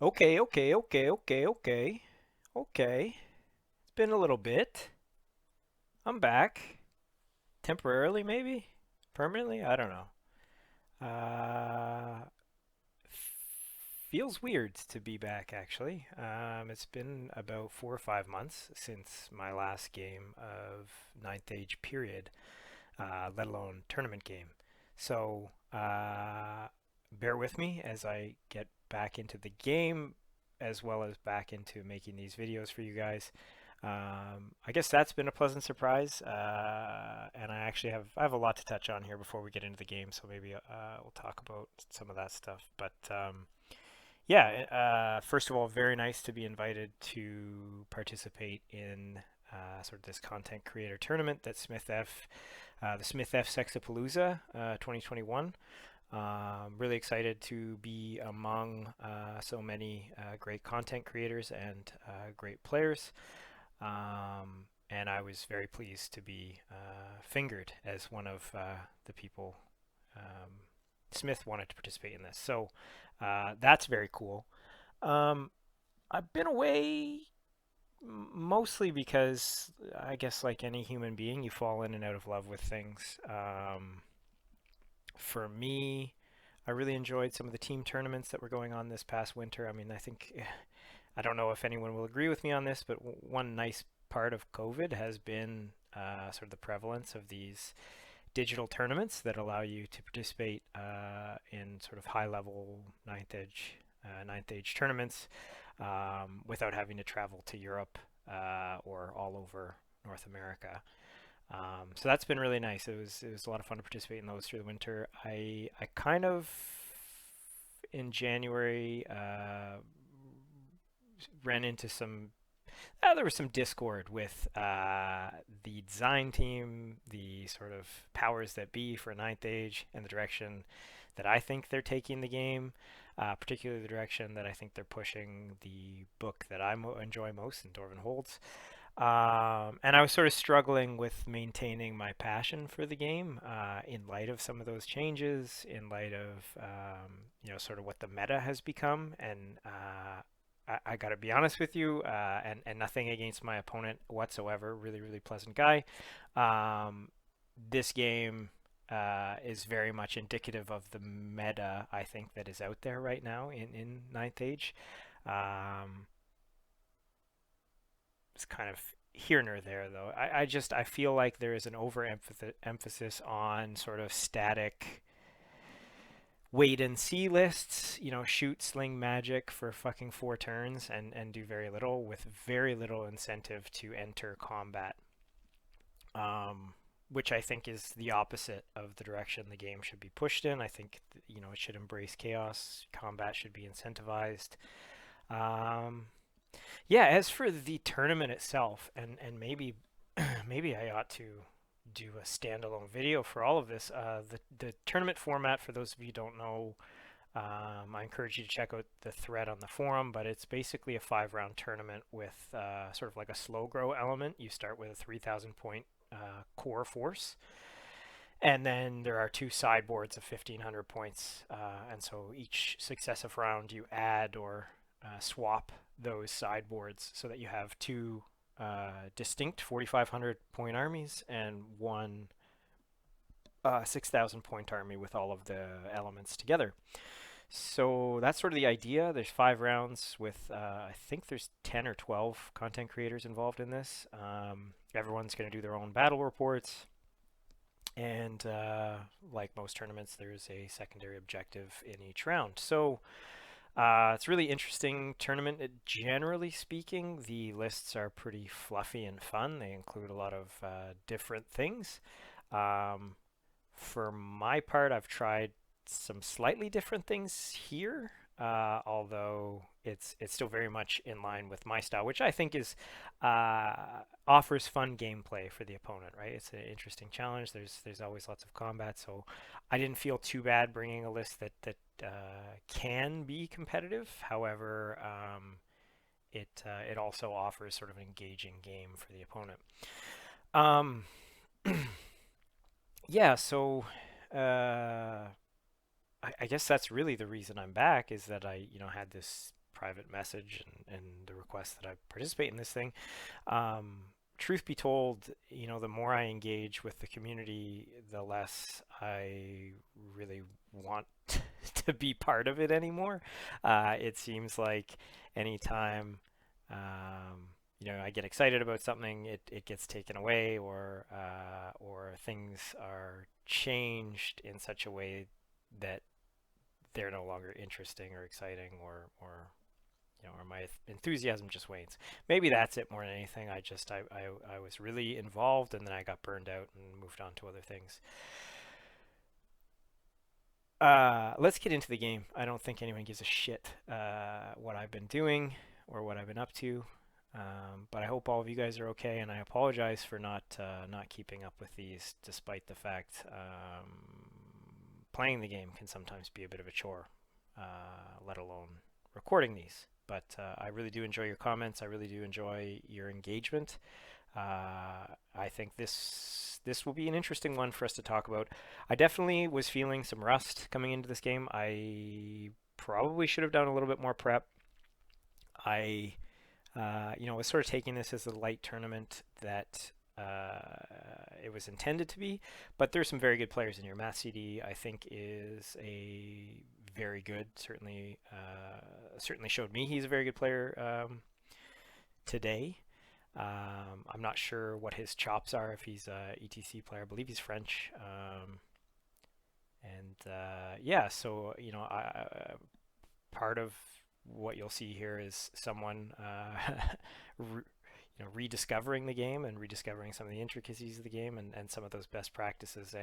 Okay, okay, okay, okay, okay. Okay. It's been a little bit. I'm back. Temporarily, maybe? Permanently? I don't know. Uh, Feels weird to be back, actually. It's been about 4 or 5 months since my last game of Ninth Age period, let alone tournament game. So, bear with me as I get back into the game, as well as back into making these videos for you guys. I guess that's been a pleasant surprise, and I have a lot to touch on here before we get into the game, so maybe we'll talk about some of that stuff. But yeah, first of all, very nice to be invited to participate in sort of this content creator tournament that the SmithF Sexapalooza 2021. Really excited to be among so many great content creators and great players. And I was very pleased to be fingered as one of the people Smith wanted to participate in this. So that's very cool. Um, I've been away mostly because I guess, like any human being, you fall in and out of love with things. For me, I really enjoyed some of the team tournaments that were going on this past winter. I mean, I don't know if anyone will agree with me on this, but one nice part of COVID has been sort of the prevalence of these digital tournaments that allow you to participate in sort of high level ninth age tournaments without having to travel to Europe or all over North America. So that's been really nice. It was a lot of fun to participate in those through the winter. I kind of in January ran into some there was some discord with the design team, the sort of powers that be for Ninth Age, and the direction that I think they're taking the game, particularly the direction that I think they're pushing the book that enjoy most in Dwarven Holds. And I was sort of struggling with maintaining my passion for the game in light of some of those changes, in light of sort of what the meta has become, and I got to be honest with you, and nothing against my opponent whatsoever. Really, really pleasant guy. Um, this game is very much indicative of the meta I think that is out there right now in Ninth Age. Um, it's kind of here nor there though. I feel like there is an overemphasis on sort of static wait and see lists, shoot, sling magic for fucking 4 turns and do very little with very little incentive to enter combat. Which I think is the opposite of the direction the game should be pushed in. I think, it should embrace chaos. Combat should be incentivized. Um, yeah, as for the tournament itself, and maybe I ought to do a standalone video for all of this. The tournament format, for those of you who don't know, I encourage you to check out the thread on the forum, but it's basically a 5 round tournament with sort of like a slow grow element. You start with a 3,000 point core force, and then there are 2 sideboards of 1,500 points, and so each successive round you add or swap those sideboards so that you have two distinct 4,500 point armies and one 6,000 point army with all of the elements together. So that's sort of the idea. There's 5 rounds with, I think there's 10 or 12 content creators involved in this. Everyone's going to do their own battle reports. And like most tournaments, there's a secondary objective in each round. So it's a really interesting tournament. Generally speaking, the lists are pretty fluffy and fun. They include a lot of different things. Um, for my part, I've tried some slightly different things here, although it's still very much in line with my style, which I think is offers fun gameplay for the opponent. Right, it's an interesting challenge. There's always lots of combat, so I didn't feel too bad bringing a list that can be competitive. However, it also offers sort of an engaging game for the opponent. Um, yeah, so I guess that's really the reason I'm back is that I had this private message and the request that I participate in this thing. Um, Truth be told, the more I engage with the community, the less I really want to be part of it anymore. It seems like anytime I get excited about something, it gets taken away, or things are changed in such a way that they're no longer interesting or exciting, or my enthusiasm just wanes. Maybe that's it more than anything. I was really involved, and then I got burned out and moved on to other things. Let's get into the game. I don't think anyone gives a shit what I've been doing or what I've been up to. But I hope all of you guys are okay, and I apologize for not keeping up with these, despite the fact playing the game can sometimes be a bit of a chore, let alone recording these. But I really do enjoy your comments. I really do enjoy your engagement. I think this will be an interesting one for us to talk about. I definitely was feeling some rust coming into this game. I probably should have done a little bit more prep. I was sort of taking this as a light tournament that it was intended to be, but there's some very good players in here. Math CD, I think, is a very good. Certainly showed me he's a very good player today. I'm not sure what his chops are, if he's a ETC player. I believe he's French. So part of what you'll see here is someone rediscovering the game and rediscovering some of the intricacies of the game, and some of those best practices,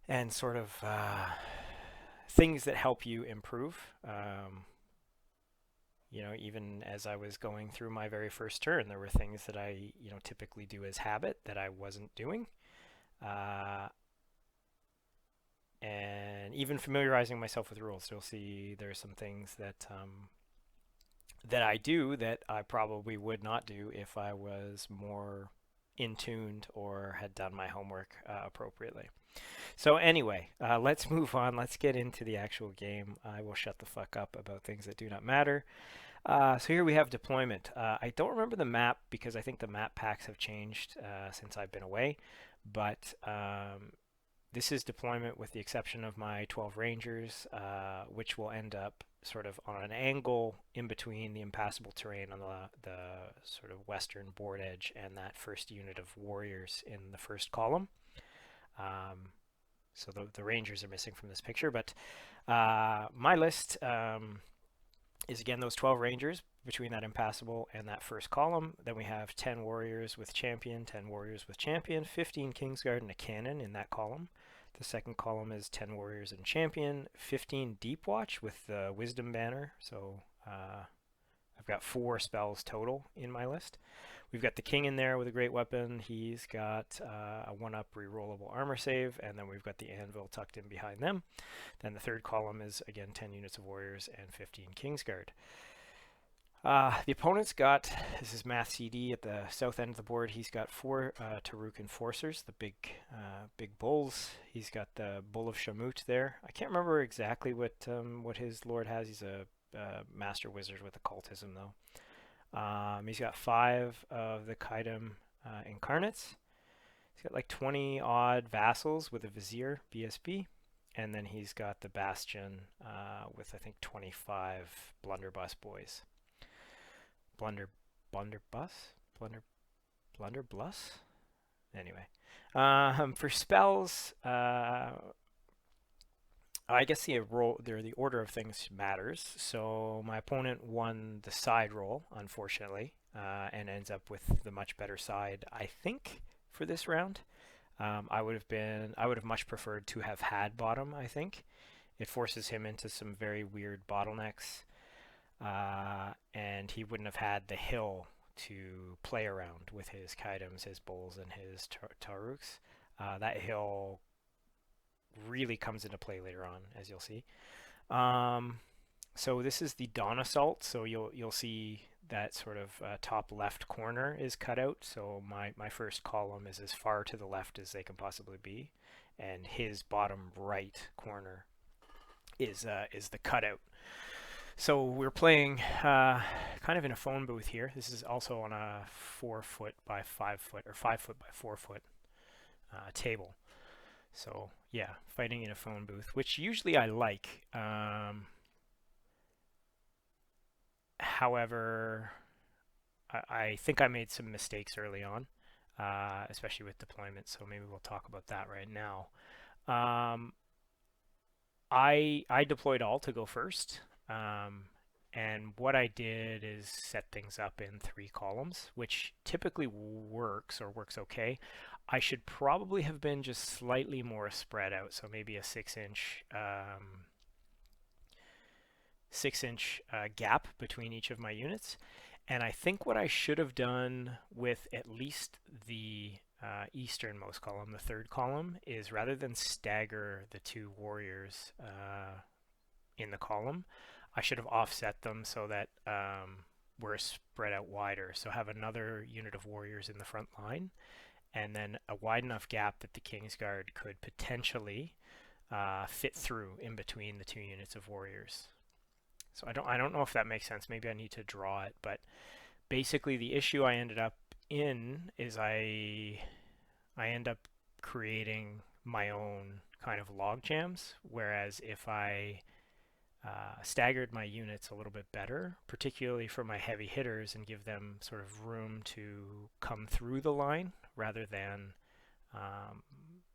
and sort of things that help you improve. Even as I was going through my very first turn, there were things that I typically do as habit that I wasn't doing. And even familiarizing myself with rules. You'll see there's some things that I do that I probably would not do if I was more in tuned or had done my homework appropriately. So anyway, let's move on. Let's get into the actual game. I will shut the fuck up about things that do not matter. So here we have deployment. I don't remember the map because I think the map packs have changed since I've been away, but this is deployment with the exception of my 12 Rangers, which will end up sort of on an angle in between the impassable terrain on the sort of western board edge and that first unit of warriors in the first column. So the Rangers are missing from this picture, but my list is again those 12 Rangers between that impassable and that first column. Then we have 10 Warriors with Champion, 10 Warriors with Champion, 15 Kingsguard and a Cannon in that column. The second column is 10 Warriors and Champion, 15 Deep Watch with the Wisdom banner. So I've got 4 spells total in my list. We've got the King in there with a great weapon. He's got a 1-up rerollable armor save, and then we've got the Anvil tucked in behind them. Then the third column is, again, 10 units of Warriors and 15 Kingsguard. The opponent's got, this is Math CD at the south end of the board. He's got 4 Taruk Enforcers, the big bulls. He's got the Bull of Shamut there. I can't remember exactly what his lord has. He's a master wizard with occultism, though. He's got 5 of the Kaidam Incarnates. He's got like 20 odd vassals with a Vizier, VSB. And then he's got the Bastion with, I think, 25 Blunderbuss boys. Blunderbuss? Anyway. For spells, I guess the order of things matters. So my opponent won the side roll, unfortunately, and ends up with the much better side, I think, for this round. I would have much preferred to have had bottom, I think. It forces him into some very weird bottlenecks, and he wouldn't have had the hill to play around with his Kaidams, his bulls, and his Taruks. That hill really comes into play later on, as you'll see. So this is the Dawn Assault. So you'll see that sort of top left corner is cut out. So my first column is as far to the left as they can possibly be, and his bottom right corner is the cutout. So we're playing kind of in a phone booth here. This is also on a 4 foot by 5 foot or 5 foot by 4 foot table. So yeah, fighting in a phone booth, which usually I like. However, I think I made some mistakes early on, especially with deployment. So maybe we'll talk about that right now. Um, I deployed all to go first. And what I did is set things up in 3 columns, which typically works or works okay. I should probably have been just slightly more spread out, so maybe a 6-inch gap between each of my units. And I think what I should have done with at least the easternmost column, the 3rd column, is rather than stagger the 2 warriors in the column, I should have offset them so that we're spread out wider. So have another unit of warriors in the front line, and then a wide enough gap that the Kingsguard could potentially fit through in between the 2 units of warriors. So I don't know if that makes sense. Maybe I need to draw it, but basically the issue I ended up in is I end up creating my own kind of log jams, whereas if I staggered my units a little bit better, particularly for my heavy hitters, and give them sort of room to come through the line rather than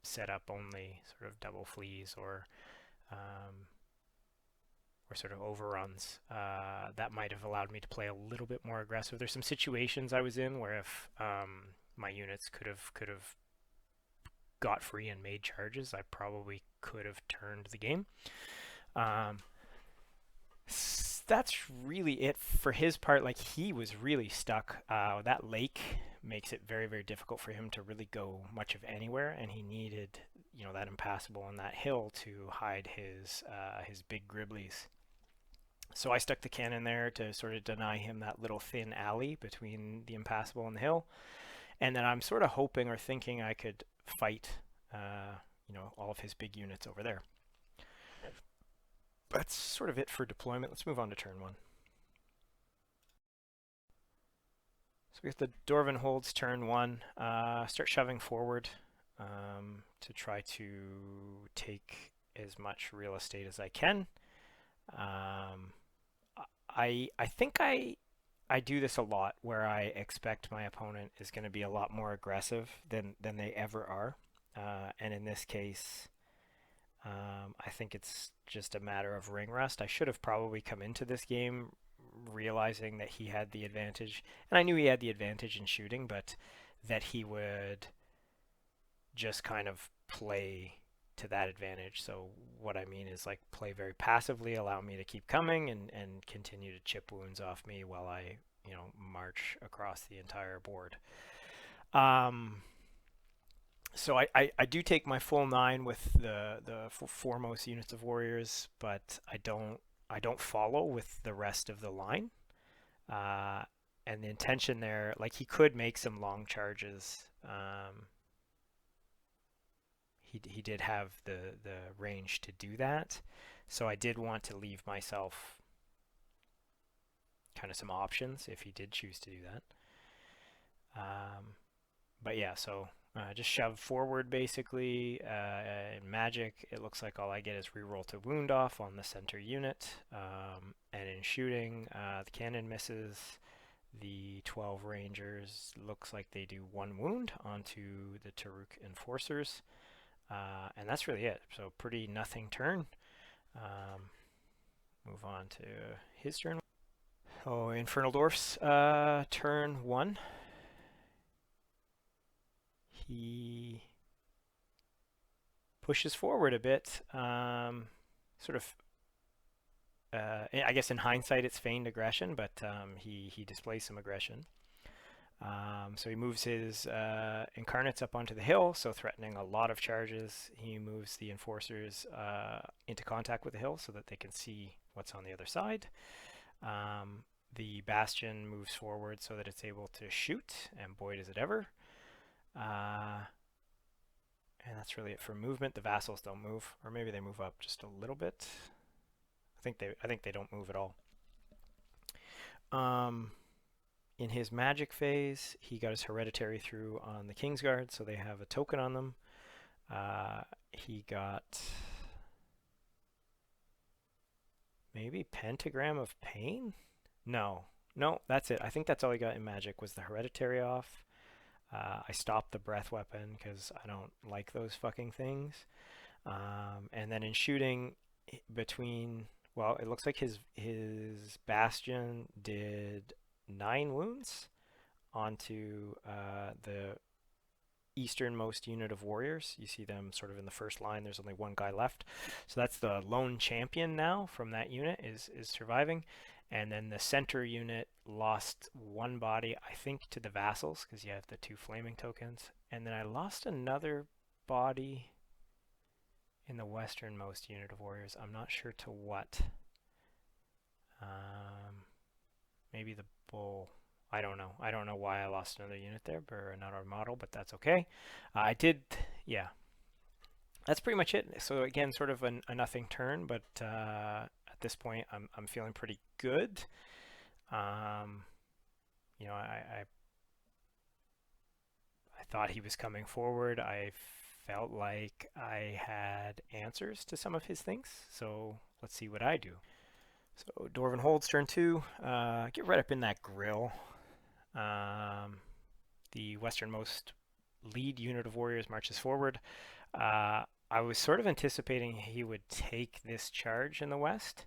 set up only sort of double fleas or sort of overruns. That might have allowed me to play a little bit more aggressive. There's some situations I was in where if my units could have got free and made charges, I probably could have turned the game. That's really it for his part. Like, he was really stuck. That lake makes it very, very difficult for him to really go much of anywhere, and he needed, that impassable on that hill to hide his big Griblies. So I stuck the cannon there to sort of deny him that little thin alley between the impassable and the hill, and then I'm sort of hoping or thinking I could fight, all of his big units over there. That's sort of it for deployment. Let's move on to turn 1. So we have the Dwarven holds turn 1. Start shoving forward to try to take as much real estate as I can. I think I do this a lot, where I expect my opponent is going to be a lot more aggressive than they ever are. And in this case, I think it's just a matter of ring rust. I should have probably come into this game realizing that he had the advantage, and I knew he had the advantage in shooting, but that he would just kind of play to that advantage. So what I mean is, like, play very passively, allow me to keep coming and continue to chip wounds off me while I, march across the entire board. So I do take my full 9 with the foremost units of warriors, but I don't follow with the rest of the line. And the intention there, like, he could make some long charges. He did have the range to do that, so I did want to leave myself kind of some options if he did choose to do that. But yeah, so just shove forward basically. In magic, it looks like all I get is reroll to wound off on the center unit. And in shooting, the cannon misses. The 12 rangers looks like they do 1 wound onto the Taruk enforcers. And that's really it. So pretty nothing turn. Move on to his turn. Oh, Infernal Dwarfs, turn 1. He pushes forward a bit. Sort of, I guess in hindsight it's feigned aggression, but he displays some aggression. So he moves his incarnates up onto the hill, so threatening a lot of charges. He moves the enforcers into contact with the hill so that they can see what's on the other side. The bastion moves forward so that it's able to shoot, and boy does it ever. And that's really it for movement. The vassals don't move, or maybe they move up just a little bit. I think they don't move at all. Um, in his magic phase, he got his hereditary through on the Kingsguard, so they have a token on them. He got maybe Pentagram of Pain? No. No, that's it. I think that's all he got in magic was the hereditary off. I stopped the breath weapon because I don't like those fucking things. And then in shooting between, well, it looks like his bastion did 9 wounds onto the easternmost unit of warriors. You see them sort of in the first line. There's only one guy left. So that's the lone champion now from that unit is surviving. And then the center unit lost one body, I think, to the vassals because you have the 2 flaming tokens. And then I lost another body in the westernmost unit of warriors. I'm not sure to what. Maybe the bull. I don't know. I don't know why I lost another unit there, or another model, but that's okay. I did, yeah. That's pretty much it. So again, sort of a nothing turn, but at this point, I'm feeling pretty good. You know, I thought he was coming forward. I felt like I had answers to some of his things. So let's see what I do. So Dwarven holds turn 2. Get right up in that grill. The westernmost lead unit of warriors marches forward. I was sort of anticipating he would take this charge in the west.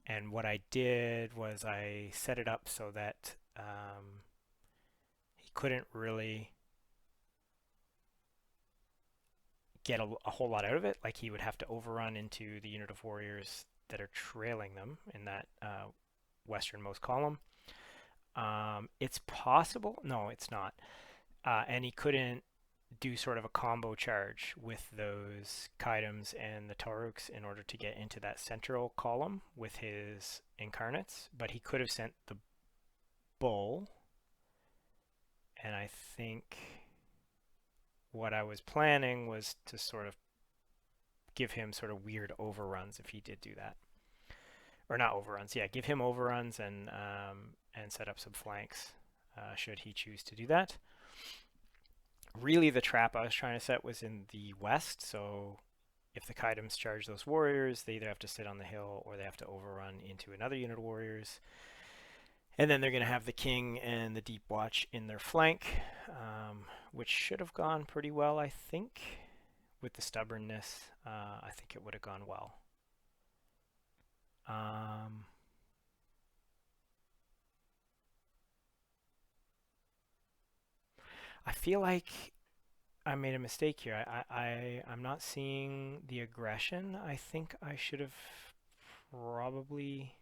And what I did was I set it up so that he couldn't really get a whole lot out of it. Like he would have to overrun into the unit of warriors that are trailing them in that westernmost column. It's possible. No, it's not. And he couldn't do sort of a combo charge with those Kaidoms and the Tauruks in order to get into that central column with his incarnates. But he could have sent the bull. And I think what I was planning was to sort of give him sort of weird overruns if he did do that. Or not overruns, yeah, give him overruns and set up some flanks should he choose to do that. Really, the trap I was trying to set was in the west, so if the Kaidoms charge those warriors, they either have to sit on the hill or they have to overrun into another unit of warriors. And then they're going to have the king and the deep watch in their flank, which should have gone pretty well, I think. With the stubbornness, I think it would have gone well. I feel like I made a mistake here. I'm not seeing the aggression. I think I should have probably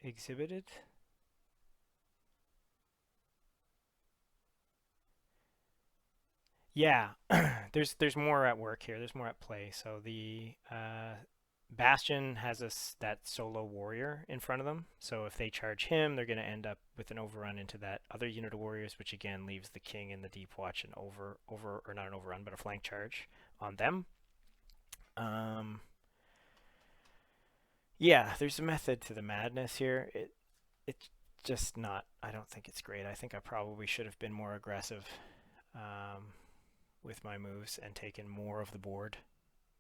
exhibited. Yeah, there's more at work here. There's more at play. So the Bastion has that solo warrior in front of them. So if they charge him, they're going to end up with an overrun into that other unit of warriors, which again leaves the king and the deep watch an or not an overrun, but a flank charge on them. Yeah, there's a method to the madness here. It's just not. I don't think it's great. I think I probably should have been more aggressive with my moves and taken more of the board,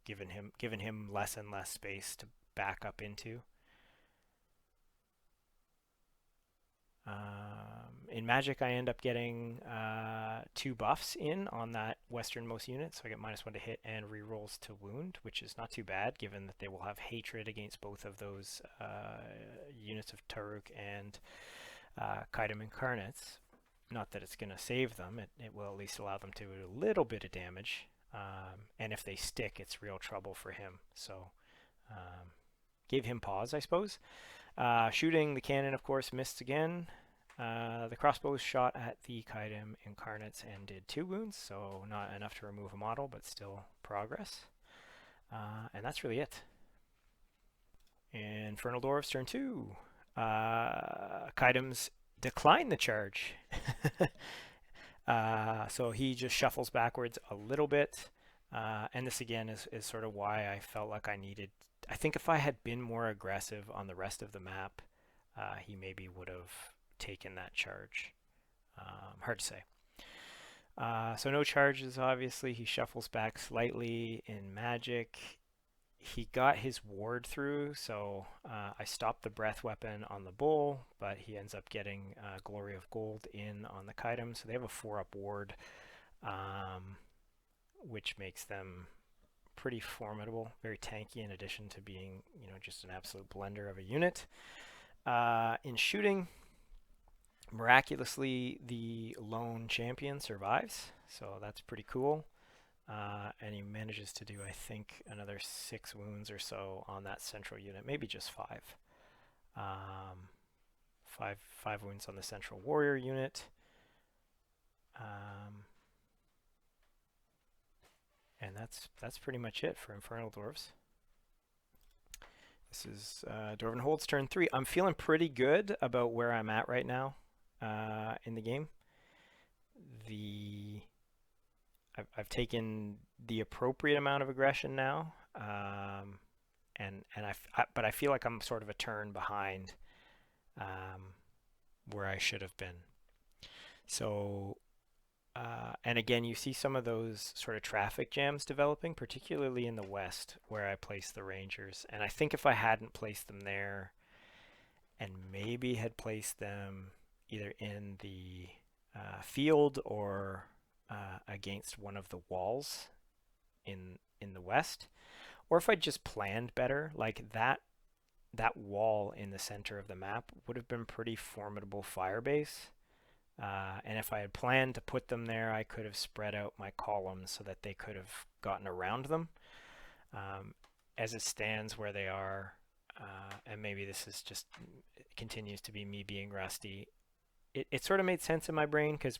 given him less and less space to back up into. In Magic, I end up getting 2 buffs in on that westernmost unit, so I get -1 to hit and rerolls to wound, which is not too bad, given that they will have hatred against both of those units of Taruk and Kaidam Incarnates. Not that it's going to save them, it will at least allow them to do a little bit of damage, and if they stick, it's real trouble for him, so gave him pause, I suppose. Shooting, the cannon, of course, missed again. The crossbow shot at the Kaidam Incarnates and did 2 wounds, so not enough to remove a model, but still progress. And that's really it. Infernal Dwarves, turn 2. Kaidams decline the charge. So he just shuffles backwards a little bit. And this again is sort of why I felt like I needed I think if I had been more aggressive on the rest of the map, he maybe would have taken that charge. Hard to say. So no charges, obviously. He shuffles back slightly in magic. He got his ward through, so I stopped the breath weapon on the bull, but he ends up getting Glory of Gold in on the Kaidim, so they have a 4-up ward, which makes them pretty formidable, very tanky in addition to being, just an absolute blender of a unit. In shooting, miraculously, the lone champion survives, so that's pretty cool. And he manages to do, I think, another 6 wounds or so on that central unit, maybe just 5. Five wounds on the central warrior unit. And that's pretty much it for Infernal Dwarves. This is Dwarven Hold's turn 3. I'm feeling pretty good about where I'm at right now in the game. I've taken the appropriate amount of aggression now, but I feel like I'm sort of a turn behind where I should have been. So, and again, you see some of those sort of traffic jams developing, particularly in the west where I placed the Rangers. And I think if I hadn't placed them there and maybe had placed them either in the field or against one of the walls in the west, or if I just planned better, like that wall in the center of the map would have been pretty formidable fire base. And if I had planned to put them there, I could have spread out my columns so that they could have gotten around them. As it stands where they are, and maybe this is just continues to be me being rusty, it sort of made sense in my brain because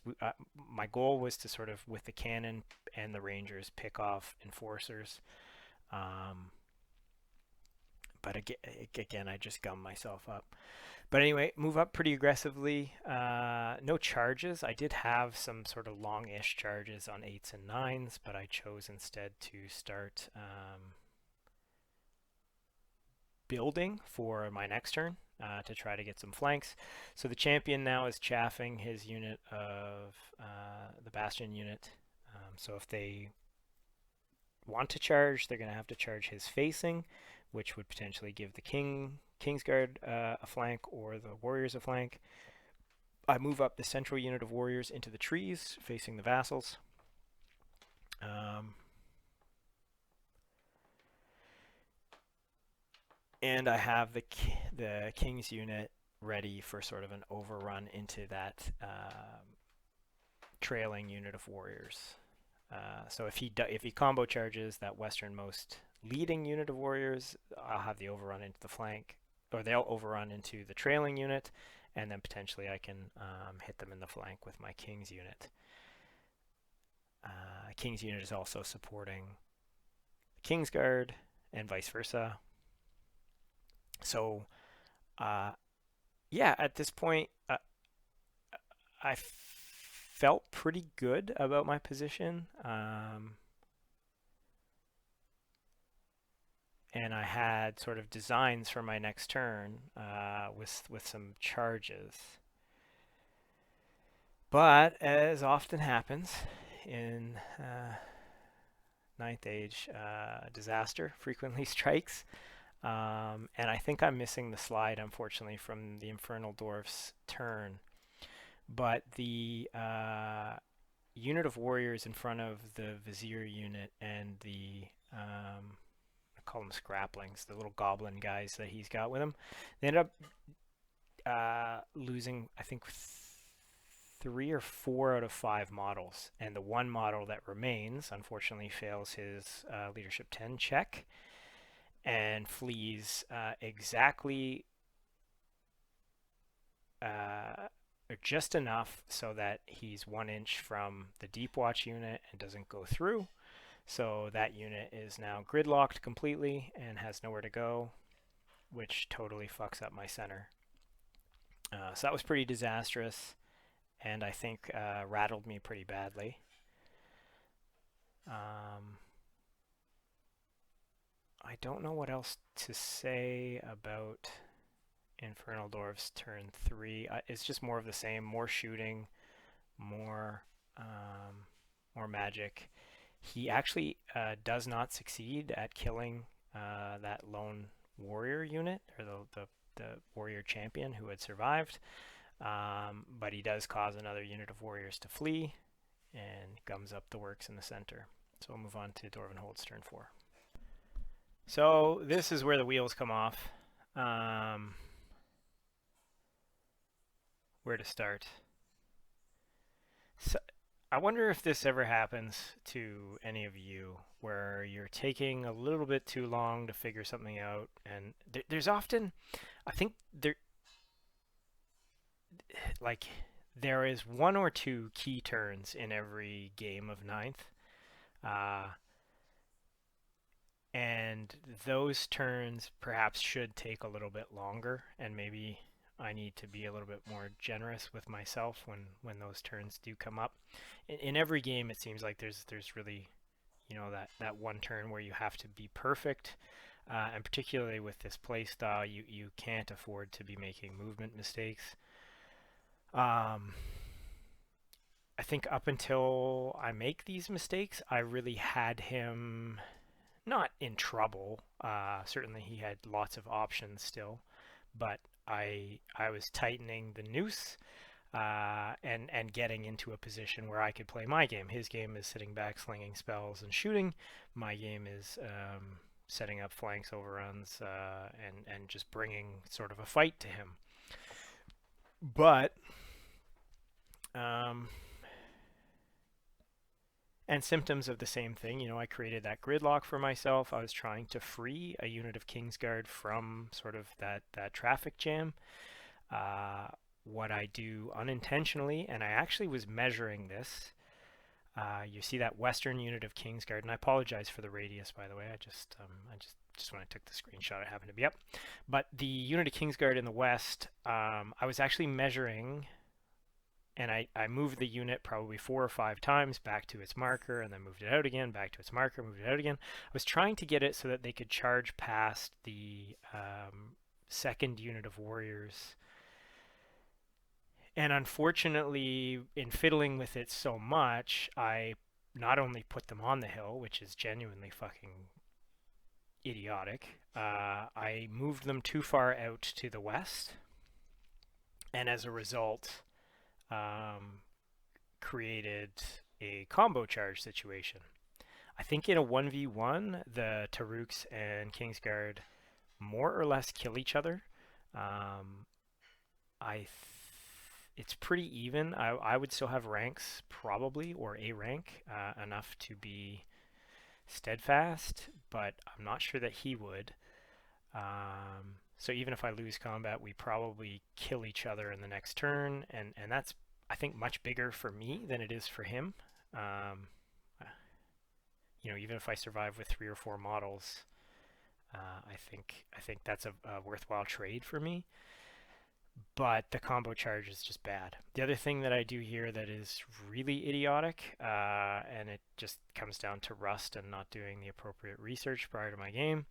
my goal was to sort of, with the cannon and the Rangers, pick off enforcers. But again, I just gummed myself up. But anyway, move up pretty aggressively. No charges. I did have some sort of long-ish charges on 8s and 9s, but I chose instead to start building for my next turn to try to get some flanks. So the champion now is chaffing his unit of the Bastion unit. So if they want to charge, they're going to have to charge his facing, which would potentially give the Kingsguard a flank or the warriors a flank. I move up the central unit of warriors into the trees facing the vassals. And I have the king's unit ready for sort of an overrun into that trailing unit of warriors. So if he combo charges that westernmost leading unit of warriors, I'll have the overrun into the flank, or they'll overrun into the trailing unit, and then potentially I can hit them in the flank with my king's unit. King's unit is also supporting the Kingsguard and vice versa. So, yeah, at this point, I felt pretty good about my position. And I had sort of designs for my next turn with some charges. But as often happens in Ninth Age, disaster frequently strikes. And I think I'm missing the slide, unfortunately, from the Infernal Dwarf's turn. But the unit of warriors in front of the Vizier unit and the I call them scraplings, the little goblin guys that he's got with him, they end up losing, I think, 3 or 4 out of 5 models. And the one model that remains, unfortunately, fails his Leadership 10 check and flees exactly or just enough so that he's 1 inch from the Deep Watch unit and doesn't go through. So that unit is now gridlocked completely and has nowhere to go, which totally fucks up my center. So that was pretty disastrous, and I think rattled me pretty badly. I don't know what else to say about Infernal Dwarves turn 3. It's just more of the same, more shooting, more um, more magic. He actually does not succeed at killing that lone warrior unit, or the warrior champion who had survived, but he does cause another unit of warriors to flee and gums up the works in the center. So we'll move on to Dwarven Holds turn 4. So this is where the wheels come off. Where to start? So I wonder if this ever happens to any of you, where you're taking a little bit too long to figure something out, and there's often, I think like there is one or two key turns in every game of ninth, uh, and those turns perhaps should take a little bit longer, and maybe I need to be a little bit more generous with myself when those turns do come up. In every game, it seems like there's really, that one turn where you have to be perfect, and particularly with this play style, you can't afford to be making movement mistakes. I think up until I make these mistakes, I really had him not in trouble. Certainly, he had lots of options still, but I was tightening the noose, and getting into a position where I could play my game. His game is sitting back, slinging spells and shooting. My game is setting up flanks, overruns, and just bringing sort of a fight to him. But and symptoms of the same thing. I created that gridlock for myself. I was trying to free a unit of Kingsguard from sort of that traffic jam. What I do unintentionally, and I actually was measuring this. You see that western unit of Kingsguard, and I apologize for the radius, by the way. I just when I took the screenshot, it happened to be up. But the unit of Kingsguard in the west, I was actually measuring, and I moved the unit probably 4 or 5 times back to its marker, and then moved it out again, back to its marker, moved it out again. I was trying to get it so that they could charge past the second unit of warriors. And unfortunately, in fiddling with it so much, I not only put them on the hill, which is genuinely fucking idiotic, I moved them too far out to the west, and as a result, created a combo charge situation. I think in a 1v1, the Taruks and Kingsguard more or less kill each other. It's pretty even. I would still have ranks, probably, or a rank, enough to be steadfast, but I'm not sure that he would. So even if I lose combat, we probably kill each other in the next turn, and that's, I think, much bigger for me than it is for him. Even if I survive with 3 or 4 models, I think that's a worthwhile trade for me. But the combo charge is just bad. The other thing that I do here that is really idiotic, and it just comes down to rust and not doing the appropriate research prior to my game,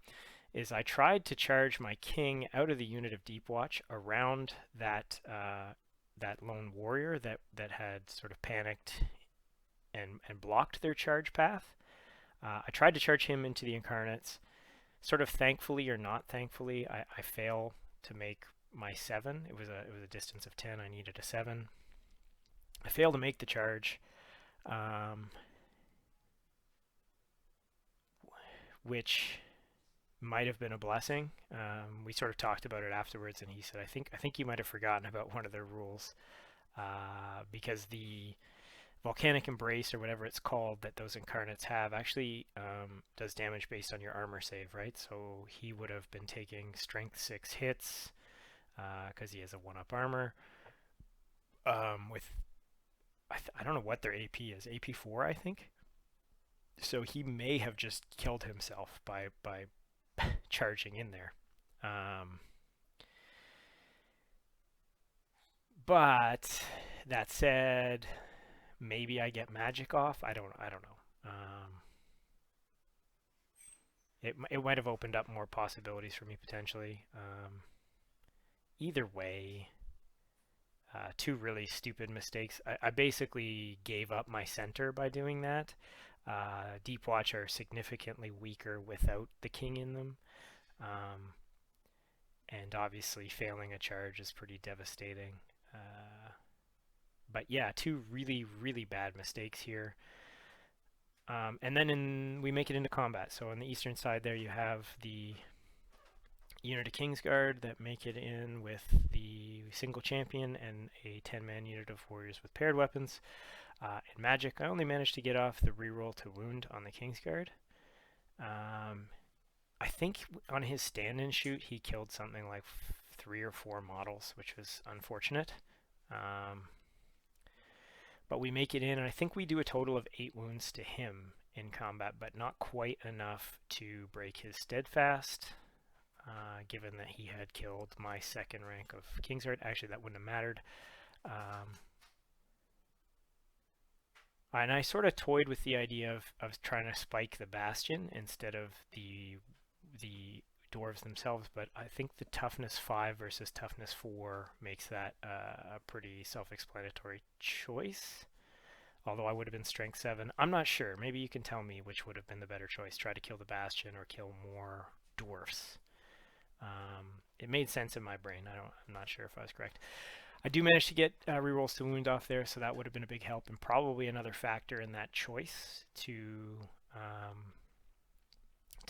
is I tried to charge my king out of the unit of Deep Watch around that lone warrior that had sort of panicked and blocked their charge path. I tried to charge him into the incarnates. Sort of thankfully or not thankfully, I fail to make my 7. It was a distance of 10. I needed a 7. I failed to make the charge, which might have been a blessing. We sort of talked about it afterwards, and he said, I think you might have forgotten about one of their rules, because the Volcanic Embrace, or whatever it's called, that those incarnates have, actually does damage based on your armor save, right? So he would have been taking strength 6 hits, because he has a 1-up armor, with I don't know what their AP is, AP 4, I think. So he may have just killed himself by charging in there. But that said, maybe I get magic off. I don't know. it might have opened up more possibilities for me potentially. Either way, two really stupid mistakes. I basically gave up my center by doing that. Deep Watch are significantly weaker without the king in them. Um, and obviously failing a charge is pretty devastating. But yeah, two really, really bad mistakes here. And then we make it into combat. So on the eastern side there, you have the unit of Kingsguard that make it in with the single champion and a 10-man unit of warriors with paired weapons. In Magic, I only managed to get off the reroll to wound on the Kingsguard. I think on his stand-in shoot, he killed something like 3 or 4 models, which was unfortunate. But we make it in, and I think we do a total of 8 wounds to him in combat, but not quite enough to break his steadfast, given that he had killed my second rank of Kingsguard. Actually, that wouldn't have mattered. And I sort of toyed with the idea of trying to spike the Bastion instead of the Dwarves themselves, but I think the toughness 5 versus toughness 4 makes that a pretty self-explanatory choice. Although I would have been strength 7. I'm not sure. Maybe you can tell me which would have been the better choice. Try to kill the Bastion or kill more dwarfs. It made sense in my brain. I'm not sure if I was correct. I do manage to get rerolls to wound off there, so that would have been a big help and probably another factor in that choice to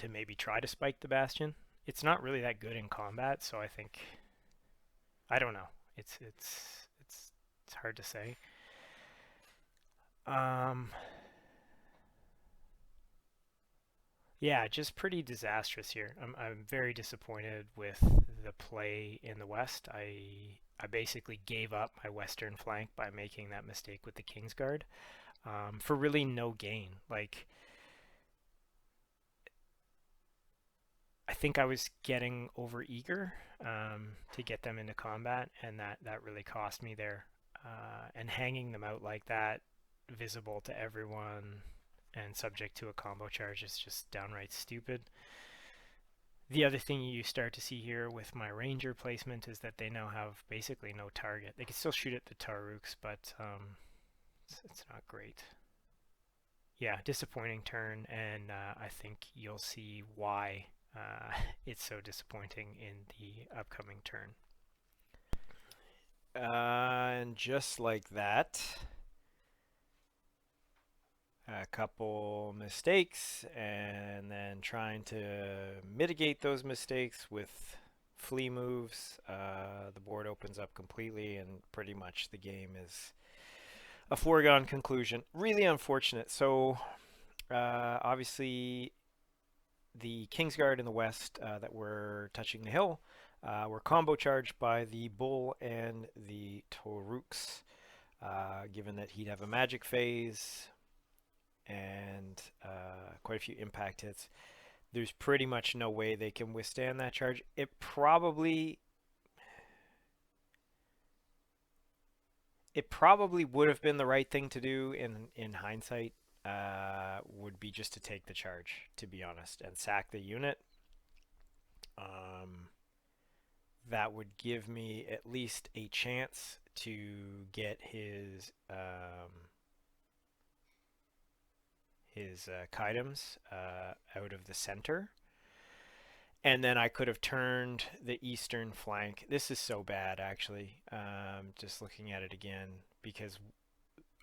maybe try to spike the Bastion. It's not really that good in combat, so I think, I don't know. It's hard to say. Yeah, just pretty disastrous here. I'm very disappointed with the play in the West. I basically gave up my western flank by making that mistake with the Kingsguard for really no gain. Like, I think I was getting over eager to get them into combat, and that really cost me there. And hanging them out like that, visible to everyone and subject to a combo charge, is just downright stupid. The other thing you start to see here with my ranger placement is that they now have basically no target. They can still shoot at the Taruks, but it's not great. Yeah, disappointing turn, and I think you'll see why it's so disappointing in the upcoming turn. And just like that, a couple mistakes, and then trying to mitigate those mistakes with flea moves. The board opens up completely, and pretty much the game is a foregone conclusion. Really unfortunate. So obviously the Kingsguard in the west that were touching the hill were combo charged by the Bull and the Taruks, given that he'd have a magic phase and quite a few impact hits. There's pretty much no way they can withstand that charge. It probably would have been the right thing to do in hindsight, would be just to take the charge, to be honest, and sack the unit. That would give me at least a chance to get his Kaidems out of the center. And then I could have turned the eastern flank. This is so bad, actually, just looking at it again, because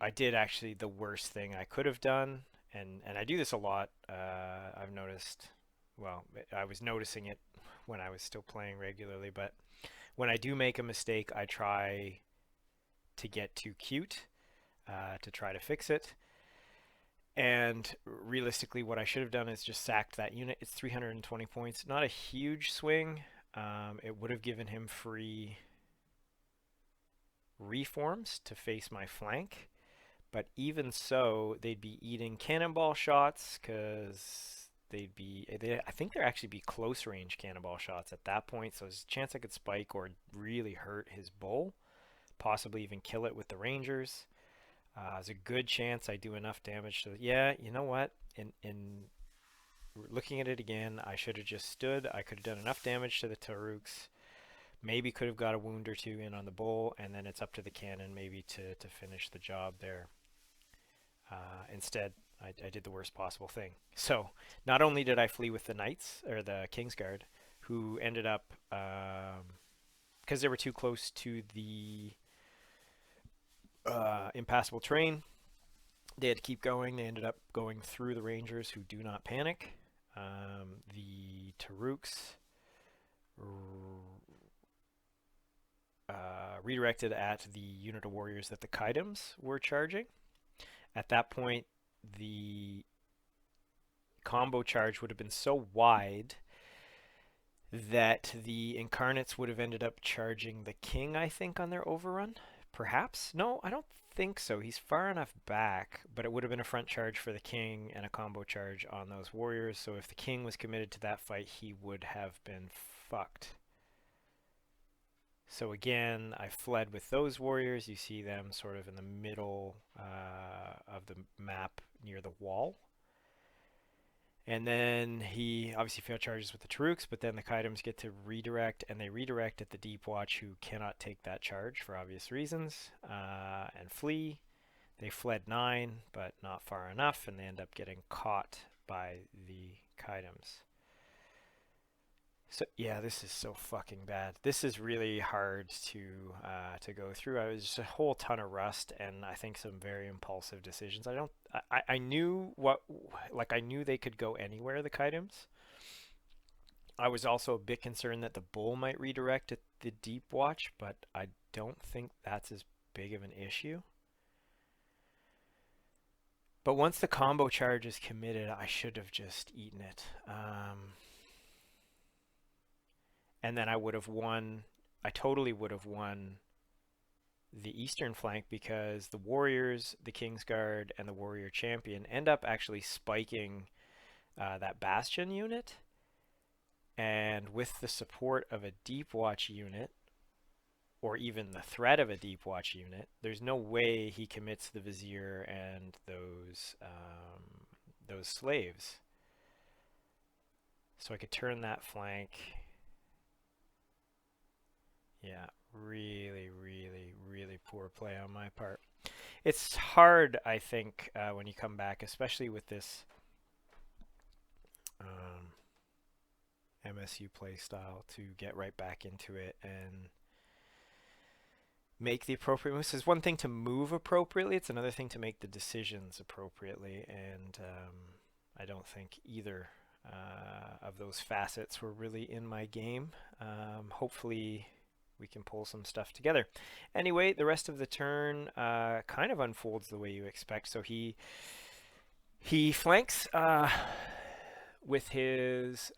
I did actually the worst thing I could have done. And I do this a lot. I've noticed, well, I was noticing it when I was still playing regularly, but when I do make a mistake, I try to get too cute to try to fix it. And realistically, what I should have done is just sacked that unit. It's 320 points. Not a huge swing. It would have given him free reforms to face my flank. But even so, they'd be eating cannonball shots because I think they'd actually be close range cannonball shots at that point. So there's a chance I could spike or really hurt his bull, possibly even kill it with the rangers. There's a good chance I do enough damage to, yeah, you know what? In looking at it again, I should have just stood. I could have done enough damage to the Taruks. Maybe could have got a wound or two in on the bull, and then it's up to the cannon maybe to finish the job there. Instead, I did the worst possible thing. So not only did I flee with the knights, or the Kingsguard, who ended up, because they were too close to the impassable terrain, they had to keep going. They ended up going through the Rangers, who do not panic. The Taruks redirected at the unit of warriors that the Kaidoms were charging. At that point, the combo charge would have been so wide that the Incarnates would have ended up charging the king, I think, on their overrun. Perhaps? No, I don't think so. He's far enough back, but it would have been a front charge for the king and a combo charge on those warriors. So if the king was committed to that fight, he would have been fucked. So again, I fled with those warriors. You see them sort of in the middle of the map near the wall. And then he obviously failed charges with the Taruks, but then the Kaidoms get to redirect, and they redirect at the Deep Watch, who cannot take that charge for obvious reasons, and flee. They fled 9, but not far enough, and they end up getting caught by the Kaidoms. So yeah, this is so fucking bad. This is really hard to go through. I was just a whole ton of rust, and I think some very impulsive decisions. I knew I knew they could go anywhere, the Kaidoms. I was also a bit concerned that the bull might redirect at the Deep Watch, but I don't think that's as big of an issue. But once the combo charge is committed, I should have just eaten it. And then I would have won. I totally would have won the eastern flank, because the warriors, the Kingsguard, and the warrior champion end up actually spiking that bastion unit. And with the support of a Deep Watch unit, or even the threat of a Deep Watch unit, there's no way he commits the Vizier and those slaves. So I could turn that flank. Yeah, really, really, really poor play on my part. It's hard, I think, when you come back, especially with this MSU play style, to get right back into it and make the appropriate moves. It's one thing to move appropriately, it's another thing to make the decisions appropriately, and I don't think either of those facets were really in my game. Hopefully we can pull some stuff together. Anyway, the rest of the turn kind of unfolds the way you expect. So he flanks with his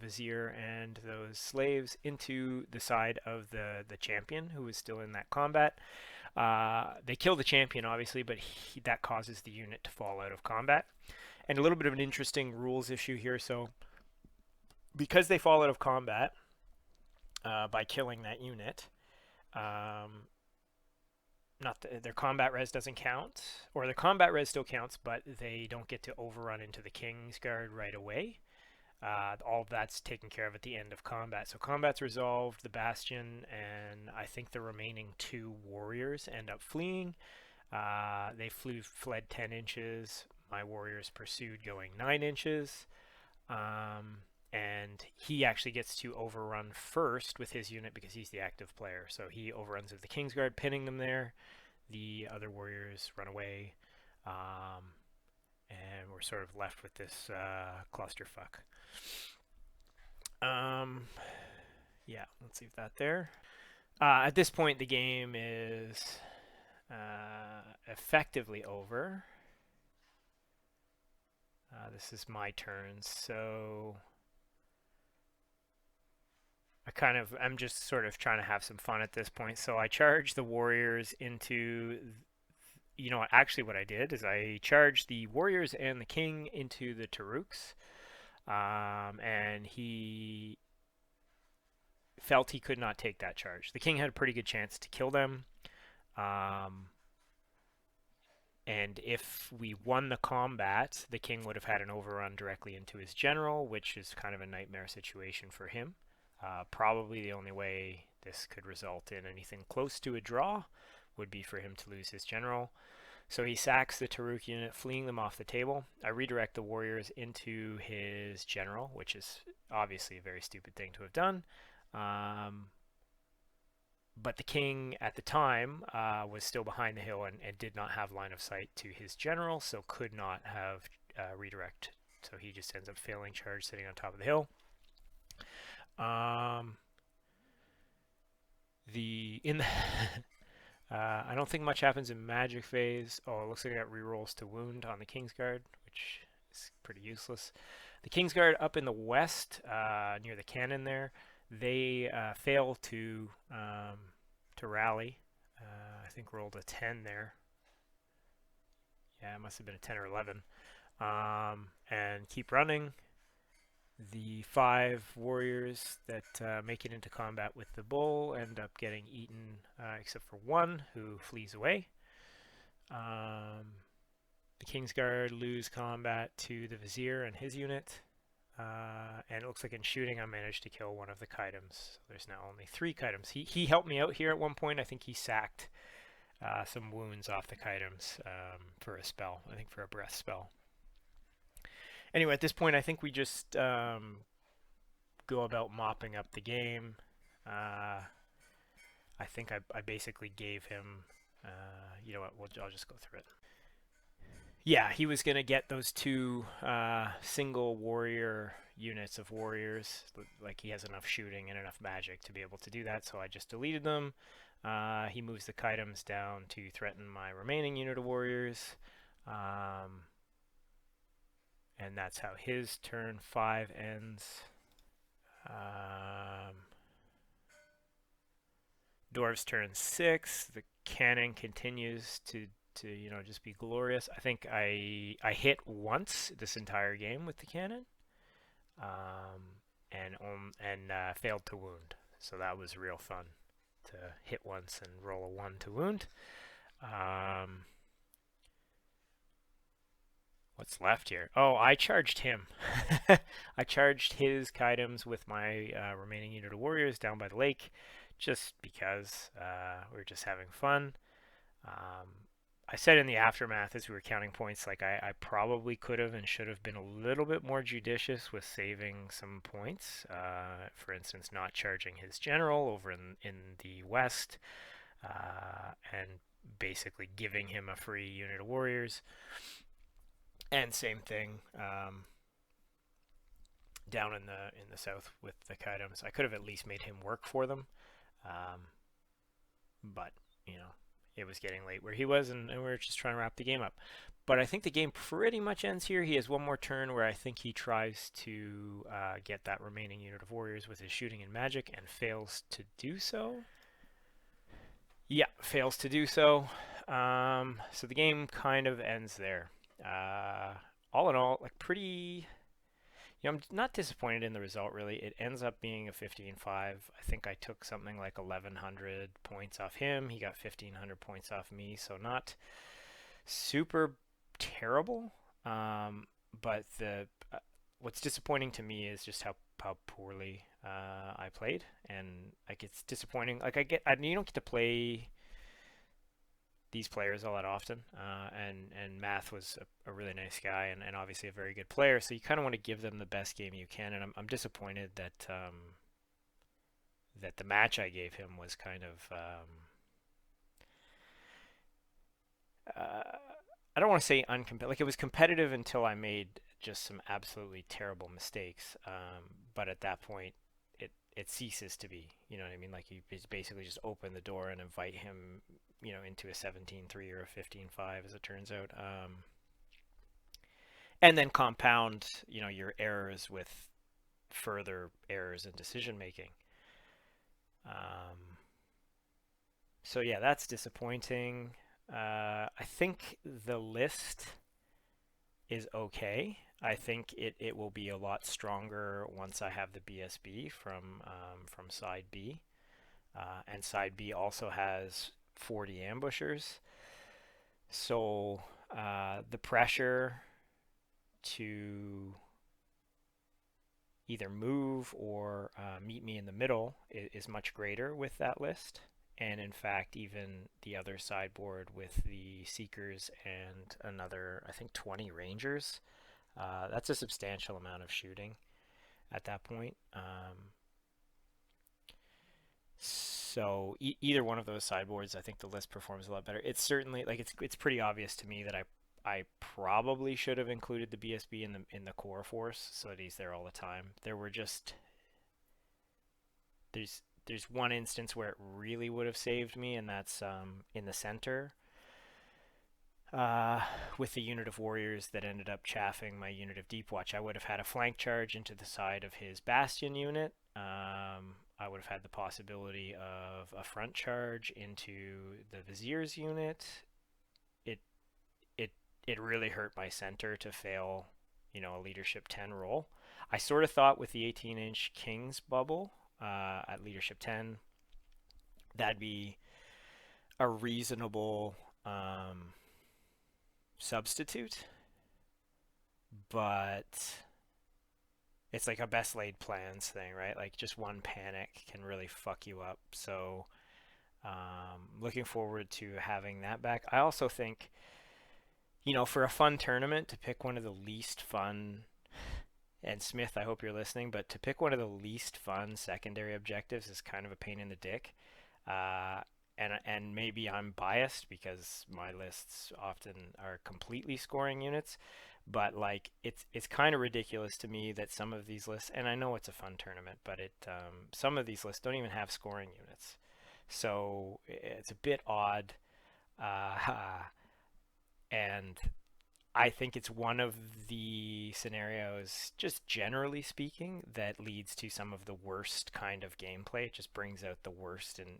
Vizier and those slaves into the side of the champion, who is still in that combat. They kill the champion, obviously, but that causes the unit to fall out of combat. And a little bit of an interesting rules issue here. So because they fall out of combat, by killing that unit, their combat res doesn't count, or their combat res still counts, but they don't get to overrun into the Kingsguard right away. All of that's taken care of at the end of combat. So combat's resolved, the Bastion and I think the remaining 2 warriors end up fleeing. They fled 10 inches. My warriors pursued going 9 inches. And he actually gets to overrun first with his unit because he's the active player. So he overruns with the Kingsguard, pinning them there. The other warriors run away. And we're sort of left with this clusterfuck. Yeah, let's leave that there. At this point, the game is effectively over. This is my turn, so I'm just sort of trying to have some fun at this point. So I charge the warriors into, actually what I did is I charged the warriors and the king into the Taruks, and he felt he could not take that charge. The king had a pretty good chance to kill them, and And if we won the combat, the king would have had an overrun directly into his general, which is kind of a nightmare situation for him. Probably the only way this could result in anything close to a draw would be for him to lose his general. So he sacks the Taruk unit, fleeing them off the table. I redirect the warriors into his general, which is obviously a very stupid thing to have done. But the king at the time was still behind the hill and did not have line of sight to his general, so could not have redirect. So he just ends up failing charge sitting on top of the hill. I don't think much happens in magic phase. Oh, it looks like I got rerolls to wound on the Kingsguard, which is pretty useless. The Kingsguard up in the west, near the cannon there, they fail to rally. I think rolled a 10 there. Yeah, it must have been a 10 or 11. And keep running. The 5 warriors that make it into combat with the bull end up getting eaten, except for one who flees away. The Kingsguard lose combat to the Vizier and his unit. And it looks like in shooting I managed to kill one of the Khaidams. So there's now only 3 Khaidams. He helped me out here at one point. I think he sacked some wounds off the Khaidams for a spell. I think for a breath spell. Anyway, at this point, I think we just go about mopping up the game. I think I basically gave him, you know what, I'll just go through it. Yeah, he was going to get those 2 single warrior units of warriors. Like, he has enough shooting and enough magic to be able to do that, so I just deleted them. He moves the Khaidams down to threaten my remaining unit of warriors. And that's how his turn 5 ends. Dwarves turn 6. The cannon continues to just be glorious. I think I hit once this entire game with the cannon, and failed to wound. So that was real fun to hit once and roll a 1 to wound. What's left here? Oh, I charged him. I charged his Khaidams with my remaining unit of warriors down by the lake, just because we were just having fun. I said in the aftermath as we were counting points, like I probably could have and should have been a little bit more judicious with saving some points. For instance, not charging his general over in the west, and basically giving him a free unit of warriors. And same thing down in the south with the Khaidams. I could have at least made him work for them, but it was getting late where he was, and we were just trying to wrap the game up. But I think the game pretty much ends here. He has one more turn where I think he tries to get that remaining unit of warriors with his shooting and magic, and fails to do so. Yeah, fails to do so. So the game kind of ends there. All in all, like pretty. I'm not disappointed in the result, really. It ends up being a 15-5. I think I took something like 1,100 points off him. He got 1,500 points off me, so not super terrible. But what's disappointing to me is just how poorly I played, and like it's disappointing. Like you don't get to play these players all that often, and Math was a really nice guy and obviously a very good player, so you kind of want to give them the best game you can, and I'm disappointed that that the match I gave him was kind of I don't want to say uncompetitive. Like, it was competitive until I made just some absolutely terrible mistakes, but at that point it ceases to be, you know what I mean? Like, you basically just open the door and invite him, into a 17-3 or a 15-5, as it turns out. And then compound, your errors with further errors in decision making. So yeah, that's disappointing. I think the list is okay. I think it will be a lot stronger once I have the BSB from side B, and side B also has 40 ambushers. So The pressure to either move or meet me in the middle is much greater with that list. And in fact, even the other sideboard with the Seekers and another, I think, 20 Rangers, that's a substantial amount of shooting at that point. So either one of those sideboards, I think the list performs a lot better. It's certainly like it's pretty obvious to me that I probably should have included the BSB in the core force so that he's there all the time. There were just there's one instance where it really would have saved me, and that's in the center with the unit of warriors that ended up chaffing my unit of Deep Watch. I would have had a flank charge into the side of his Bastion unit. I would have had the possibility of a front charge into the Vizier's unit. It it it really hurt my center to fail, a leadership 10 roll. I sort of thought with the 18-inch Kings bubble at leadership 10, that'd be a reasonable substitute, but it's like a best laid plans thing, right? Like just one panic can really fuck you up. So looking forward to having that back. I also think, for a fun tournament, to pick one of the least fun, and Smith, I hope you're listening, but to pick one of the least fun secondary objectives is kind of a pain in the dick. And maybe I'm biased because my lists often are completely scoring units, but like it's kind of ridiculous to me that some of these lists, and I know it's a fun tournament, but some of these lists don't even have scoring units, so it's a bit odd, and I think it's one of the scenarios, just generally speaking, that leads to some of the worst kind of gameplay. It just brings out the worst in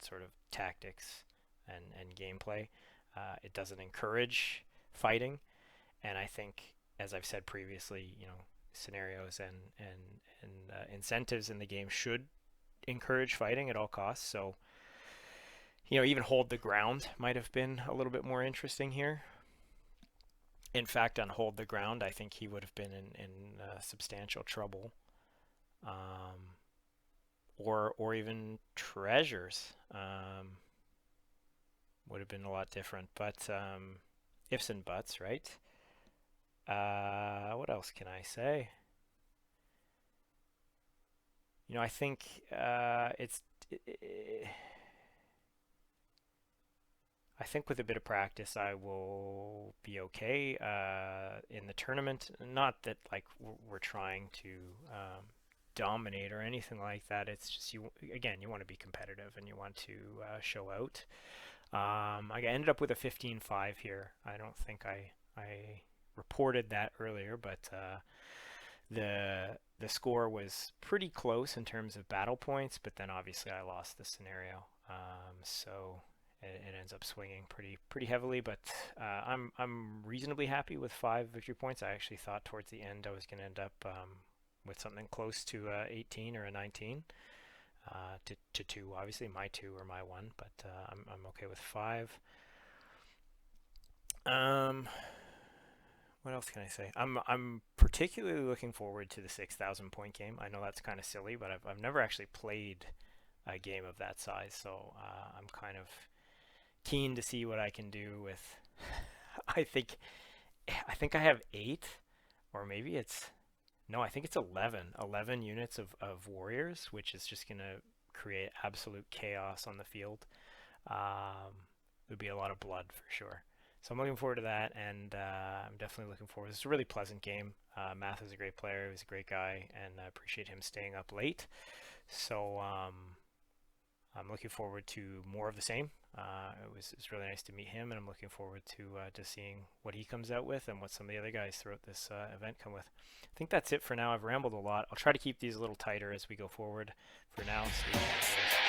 sort of tactics and gameplay. It doesn't encourage fighting, and I think, as I've said previously, scenarios and incentives in the game should encourage fighting at all costs. So, even hold the ground might have been a little bit more interesting here. In fact, on hold the ground, I think he would have been in substantial trouble, or even treasures would have been a lot different. But ifs and buts, right? What else can I say? I think I think with a bit of practice, I will be okay in the tournament. Not that like we're trying to dominate or anything like that. It's just you want to be competitive and you want to show out. I ended up with a 15-5 here. I don't think I reported that earlier, but the score was pretty close in terms of battle points. But then obviously I lost the scenario. So it ends up swinging pretty heavily, but I'm reasonably happy with 5 victory points. I actually thought towards the end I was going to end up with something close to 18 or a 19 to 2, obviously my 2 or my 1, but I'm okay with 5. What else can I say? I'm particularly looking forward to the 6,000 point game. I know that's kind of silly, but I've never actually played a game of that size, so I'm kind of keen to see what I can do with. I think I have 8, or maybe it's no, I think it's 11 units of warriors, which is just gonna create absolute chaos on the field. There'd be a lot of blood for sure. So I'm looking forward to that, and I'm definitely looking forward. It's a really pleasant game. Math is a great player. He's a great guy, and I appreciate him staying up late. So I'm looking forward to more of the same. It's really nice to meet him, and I'm looking forward to seeing what he comes out with and what some of the other guys throughout this event come with. I think that's it for now. I've rambled a lot. I'll try to keep these a little tighter as we go forward. For now, stay tuned.